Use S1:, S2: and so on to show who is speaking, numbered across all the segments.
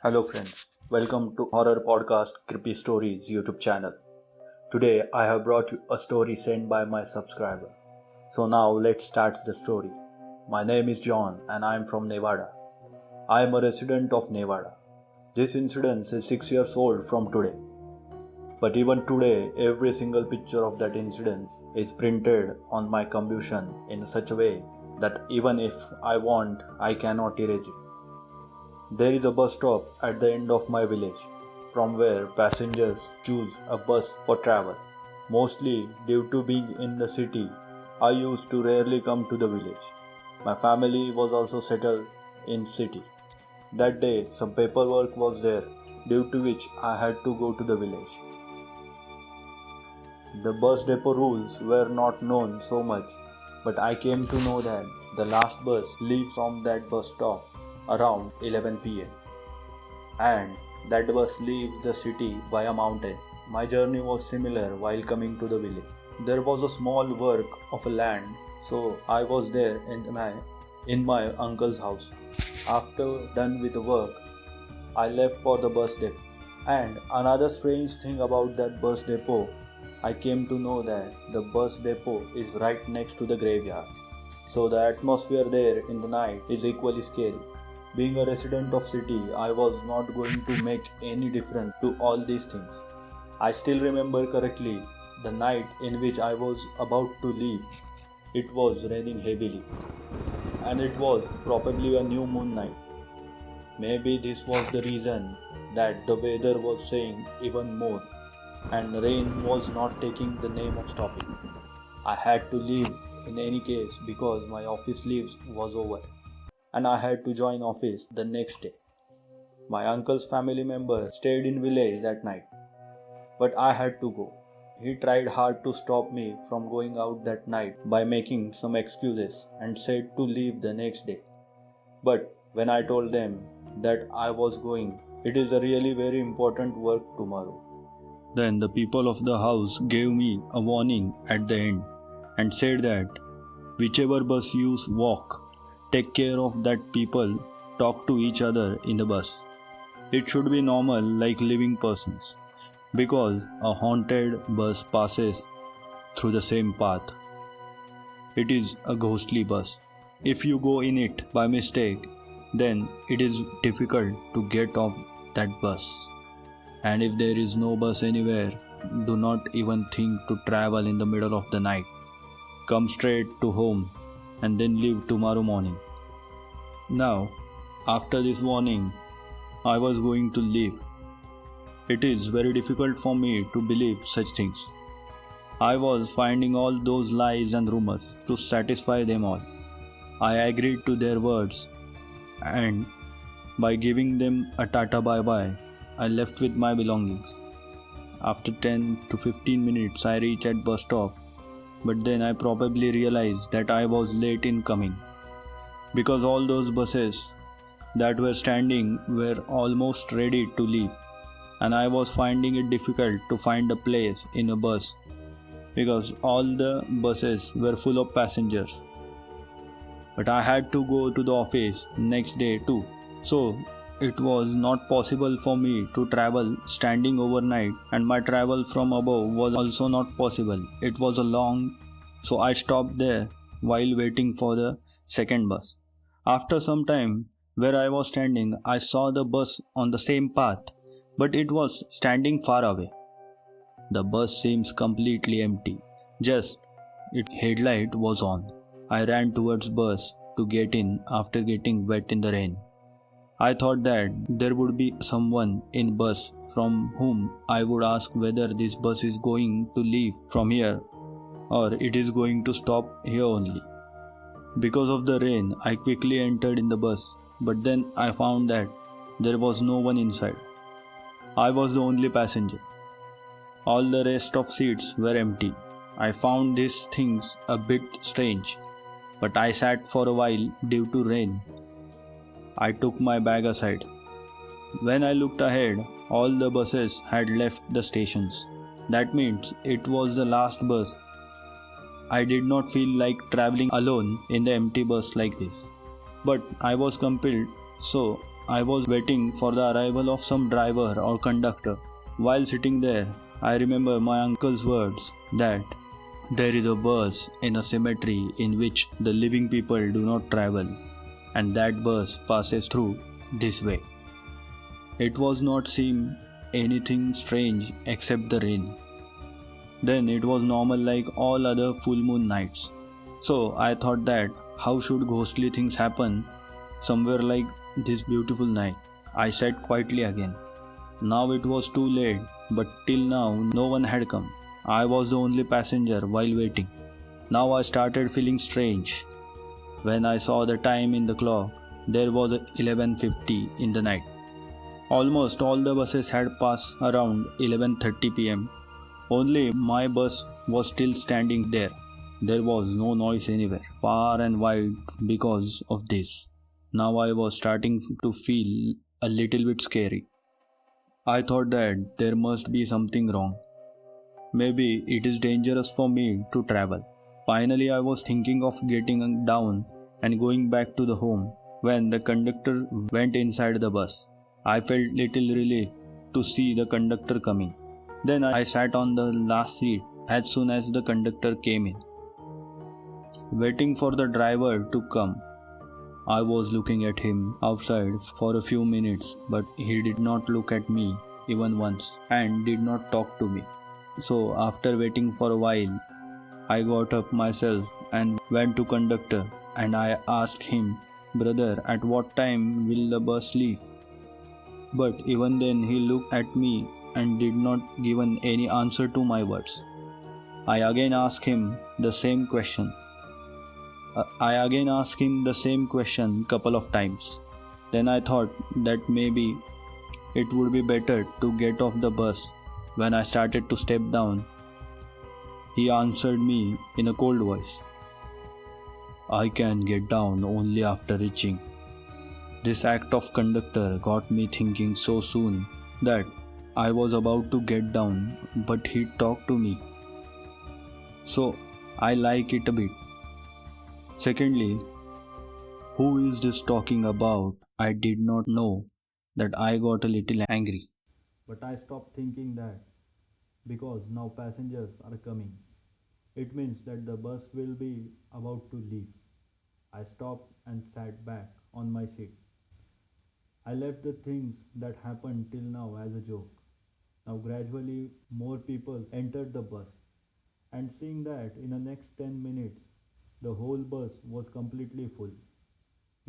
S1: Hello friends, welcome to Horror Podcast Creepy Stories YouTube channel. Today I have brought you a story sent by my subscriber. So now let's start the story. My name is John and I am from Nevada. I am a resident of Nevada. This incident is 6 years old from today. But even today, every single picture of that incident is printed on my computer in such a way that even if I want, I cannot erase it. There is a bus stop at the end of my village, from where passengers choose a bus for travel. Mostly due to being in the city, I used to rarely come to the village. My family was also settled in city. That day, some paperwork was there, due to which I had to go to the village. The bus depot rules were not known so much, but I came to know that the last bus leaves from that bus stop around 11 pm, and that bus leaves the city via mountain. My journey was similar while coming to the village. There was a small work of land, so I was there in my uncle's house. After done with the work, I left for the bus depot. And another strange thing about that bus depot, I came to know that the bus depot is right next to the graveyard. So the atmosphere there in the night is equally scary. Being a resident of city, I was not going to make any difference to all these things. I still remember correctly the night in which I was about to leave. It was raining heavily, and it was probably a new moon night. Maybe this was the reason that the weather was saying even more, and rain was not taking the name of stopping. I had to leave in any case because my office leaves was over and I had to join office the next day. My uncle's family member stayed in village that night, but I had to go. He tried hard to stop me from going out that night by making some excuses and said to leave the next day. But when I told them that I was going, it is a really very important work tomorrow. Then the people of the house gave me a warning at the end and said that whichever bus you walk, take care of that people talk to each other in the bus. It should be normal like living persons, because a haunted bus passes through the same path. It is a ghostly bus. If you go in it by mistake, then it is difficult to get off that bus. And if there is no bus anywhere, do not even think to travel in the middle of the night. Come straight to home and then leave tomorrow morning. Now, after this warning, I was going to leave. It is very difficult for me to believe such things. I was finding all those lies and rumors to satisfy them all. I agreed to their words, and by giving them a tata bye-bye, I left with my belongings. After 10 to 15 minutes, I reached at bus stop, but then I probably realized that I was late in coming, because all those buses that were standing were almost ready to leave, and I was finding it difficult to find a place in a bus because all the buses were full of passengers. But I had to go to the office next day too, so it was not possible for me to travel standing overnight, and my travel from above was also not possible. It was a long, so I stopped there while waiting for the second bus. After some time, where I was standing, I saw the bus on the same path, but it was standing far away. The bus seems completely empty. Just its headlight was on. I ran towards bus to get in after getting wet in the rain. I thought that there would be someone in bus from whom I would ask whether this bus is going to leave from here or it is going to stop here only. Because of the rain, I quickly entered in the bus, but then I found that there was no one inside. I was the only passenger. All the rest of seats were empty. I found these things a bit strange, but I sat for a while due to rain. I took my bag aside. When I looked ahead, all the buses had left the stations. That means it was the last bus. I did not feel like traveling alone in the empty bus like this. But I was compelled, so I was waiting for the arrival of some driver or conductor. While sitting there, I remember my uncle's words that there is a bus in a cemetery in which the living people do not travel, and that bus passes through this way. It was not seem anything strange except the rain. Then it was normal like all other full moon nights. So I thought that how should ghostly things happen somewhere like this beautiful night? I sat quietly again. Now it was too late, but till now no one had come. I was the only passenger while waiting. Now I started feeling strange. When I saw the time in the clock, there was 11:50 in the night. Almost all the buses had passed around 11:30 pm. Only my bus was still standing there. There was no noise anywhere, far and wide because of this. Now I was starting to feel a little bit scary. I thought that there must be something wrong. Maybe it is dangerous for me to travel. Finally, I was thinking of getting down and going back to the home when the conductor went inside the bus. I felt little relief to see the conductor coming. Then I sat on the last seat as soon as the conductor came in, waiting for the driver to come. I was looking at him outside for a few minutes, but he did not look at me even once and did not talk to me. So after waiting for a while, I got up myself and went to conductor and I asked him, "Brother, at what time will the bus leave?" But even then he looked at me and did not give any answer to my words. I again asked him the same question. Couple of times. Then I thought that maybe it would be better to get off the bus. When I started to step down, he answered me in a cold voice. "I can get down only after reaching." This act of conductor got me thinking so soon that I was about to get down, but he talked to me. So I like it a bit. Secondly, who is this talking about? I did not know that I got a little angry. But I stopped thinking that because now passengers are coming. It means that the bus will be about to leave. I stopped and sat back on my seat. I left the things that happened till now as a joke. Now gradually more people entered the bus, and seeing that in the next 10 minutes the whole bus was completely full.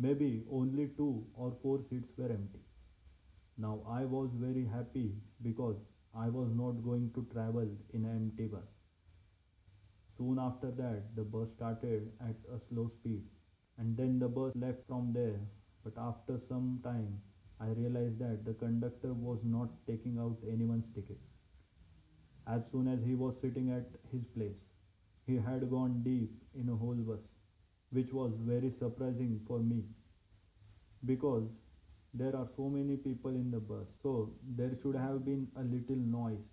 S1: Maybe only 2 or 4 seats were empty. Now I was very happy because I was not going to travel in an empty bus. Soon after that, the bus started at a slow speed, and then the bus left from there. But after some time, I realized that the conductor was not taking out anyone's ticket. As soon as he was sitting at his place, he had gone deep in a whole bus, which was very surprising for me because there are so many people in the bus, so there should have been a little noise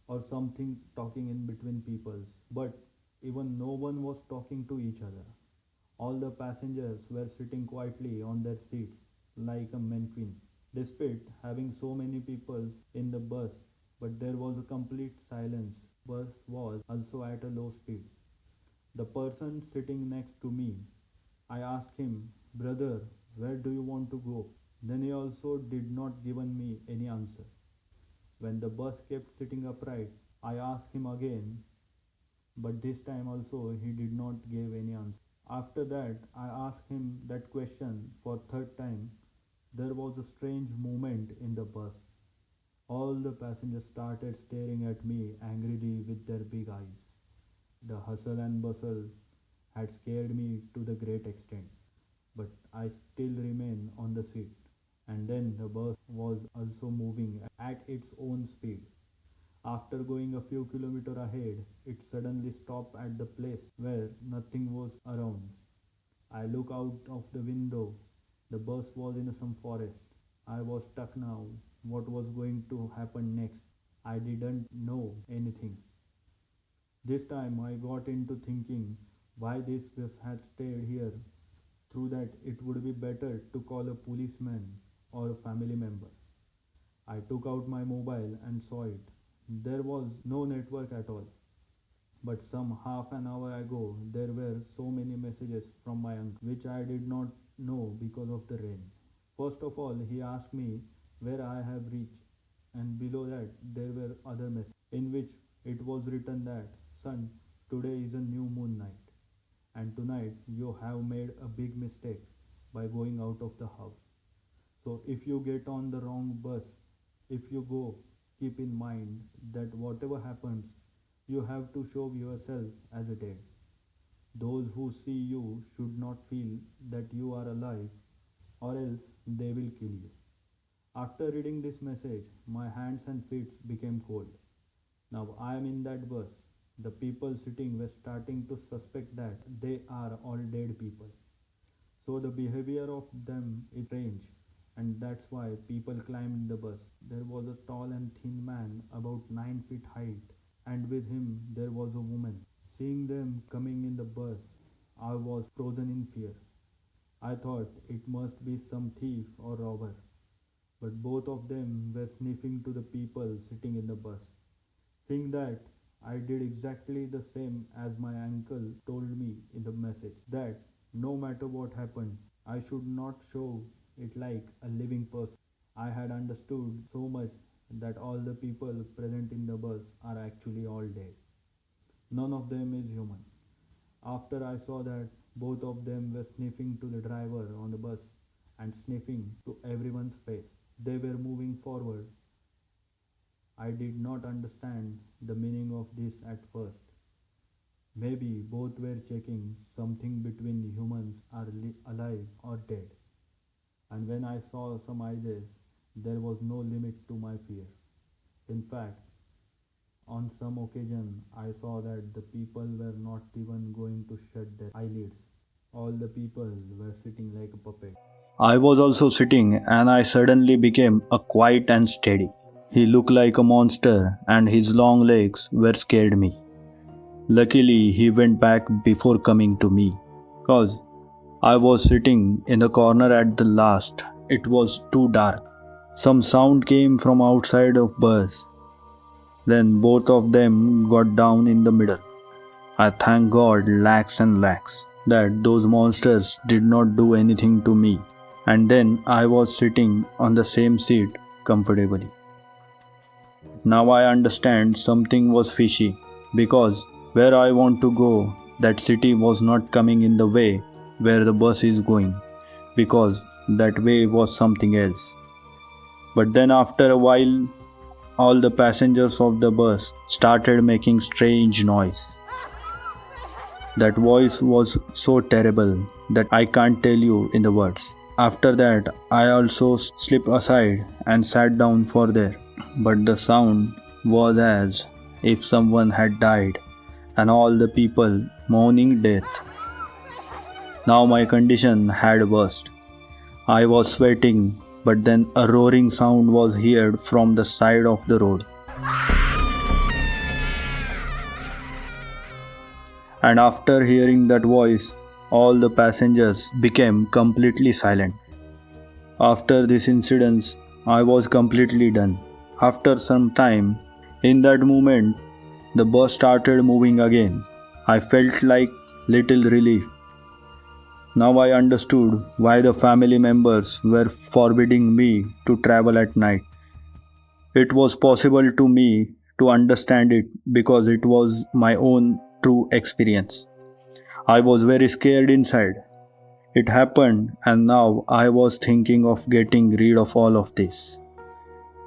S1: or something talking in between people. But even no one was talking to each other. All the passengers were sitting quietly on their seats like a mannequin. Despite having so many people in the bus, but there was a complete silence. Bus was also at a low speed. The person sitting next to me, I asked him, "Brother, where do you want to go?" Then he also did not given me any answer. When the bus kept sitting upright, I asked him again, but this time also he did not give any answer. After that, I asked him that question for third time. There was a strange movement in the bus. All the passengers started staring at me angrily with their big eyes. The hustle and bustle had scared me to the great extent, but I still remained on the seat. And then the bus was also moving at its own speed. After going a few kilometers ahead, it suddenly stopped at the place where nothing was around. I looked out of the window. The bus was in some forest. I was stuck now. What was going to happen next? I didn't know anything. This time I got into thinking why this bus had stayed here. Through that, it would be better to call a policeman or a family member. I took out my mobile and saw it. There was no network at all. But some half an hour ago, there were so many messages from my uncle, which I did not know because of the rain. First of all, he asked me where I have reached, and below that, there were other messages in which it was written that, Son, today is a new moon night, and tonight you have made a big mistake by going out of the house. So, if you get on the wrong bus, if you go, keep in mind that whatever happens, you have to show yourself as a dead. Those who see you should not feel that you are alive, or else they will kill you. After reading this message, my hands and feet became cold. Now I am in that bus. The people sitting were starting to suspect that they are all dead people. So the behavior of them is strange, and that's why people climbed the bus. There was a tall and thin man, about 9 feet height, and with him there was a woman. Seeing them coming in the bus, I was frozen in fear. I thought it must be some thief or robber, but both of them were sniffing to the people sitting in the bus. Seeing that, I did exactly the same as my uncle told me in the message that no matter what happened, I should not show it like a living person. I had understood so much that all the people present in the bus are actually all dead. None of them is human. After I saw that both of them were sniffing to the driver on the bus and sniffing to everyone's face, they were moving forward. I did not understand the meaning of this at first. Maybe both were checking something between humans are alive or dead. And when I saw some eyes, there was no limit to my fear. In fact, on some occasion, I saw that the people were not even going to shut their eyelids. All the people were sitting like a puppet. I was also sitting, and I suddenly became a quiet and steady. He looked like a monster, and his long legs were scared me. Luckily, he went back before coming to me, cause I was sitting in the corner at the last. It was too dark. Some sound came from outside of bus. Then both of them got down in the middle. I thank God lakhs and lakhs that those monsters did not do anything to me. And then I was sitting on the same seat comfortably. Now I understand something was fishy because where I want to go, that city was not coming in the way where the bus is going, because that way was something else. But then after a while, all the passengers of the bus started making strange noise. That voice was so terrible that I can't tell you in the words. After that, I also slipped aside and sat down for there. But the sound was as if someone had died and all the people mourning death. Now my condition had worst. I was sweating, but then a roaring sound was heard from the side of the road. And after hearing that voice, all the passengers became completely silent. After this incident, I was completely done. After some time, in that moment, the bus started moving again. I felt like little relief. Now I understood why the family members were forbidding me to travel at night. It was possible to me to understand it because it was my own true experience. I was very scared inside. It happened, and now I was thinking of getting rid of all of this.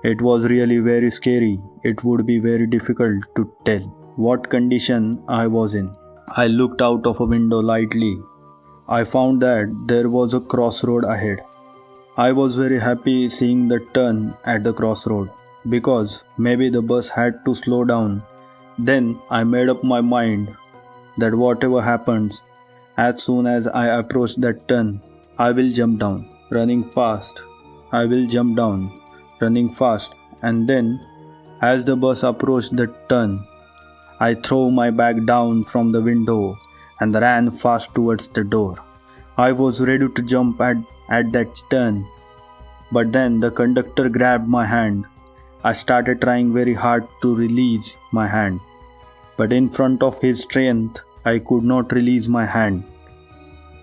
S1: It was really very scary. It would be very difficult to tell what condition I was in. I looked out of a window lightly. I found that there was a crossroad ahead. I was very happy seeing the turn at the crossroad because maybe the bus had to slow down. Then I made up my mind that whatever happens, as soon as I approach that turn, I will jump down, running fast. I will jump down, running fast, and then, as the bus approached the turn, I threw my bag down from the window and ran fast towards the door. I was ready to jump at that turn. But then the conductor grabbed my hand. I started trying very hard to release my hand, but in front of his strength, I could not release my hand.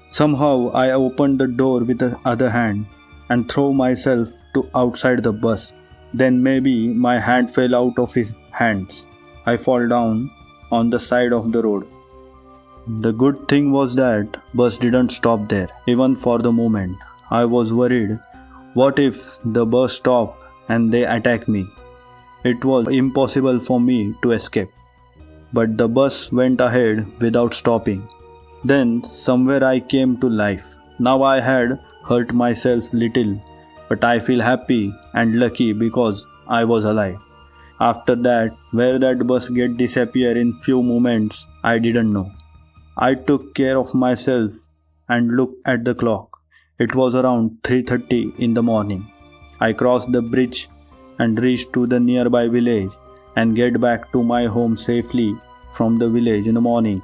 S1: Somehow I opened the door with the other hand and threw myself to outside the bus. Then maybe my hand fell out of his hands. I fall down on the side of the road. The good thing was that bus didn't stop there, even for the moment. I was worried. What if the bus stopped and they attack me? It was impossible for me to escape. But the bus went ahead without stopping. Then somewhere I came to life. Now I had hurt myself little, but I feel happy and lucky because I was alive. After that, where that bus get disappear in few moments, I didn't know. I took care of myself and looked at the clock. It was around 3:30 in the morning. I crossed the bridge and reached to the nearby village and get back to my home safely from the village in the morning.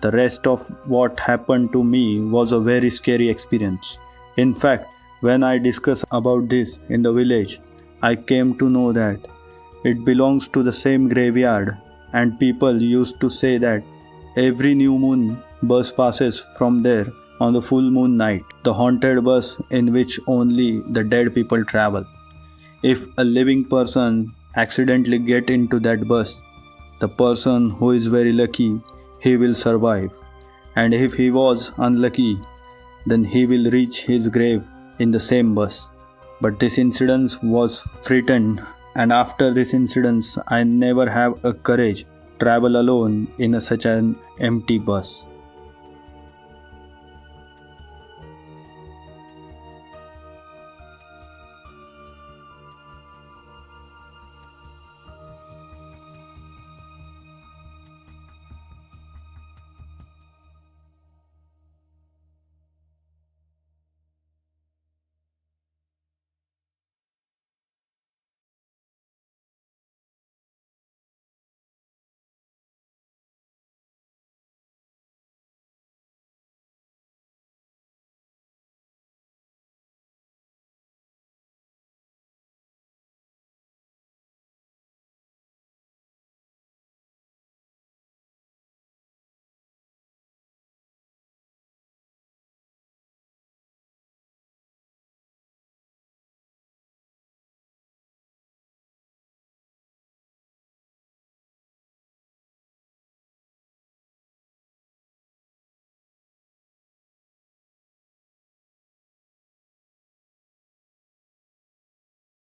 S1: The rest of what happened to me was a very scary experience. In fact, when I discussed about this in the village, I came to know that it belongs to the same graveyard, and people used to say that every new moon bus passes from there on the full moon night, the haunted bus in which only the dead people travel. If a living person accidentally get into that bus, the person who is very lucky, he will survive. And if he was unlucky, then he will reach his grave in the same bus. But this incident was frightened, and after this incident, I never have a courage travel alone in such an empty bus.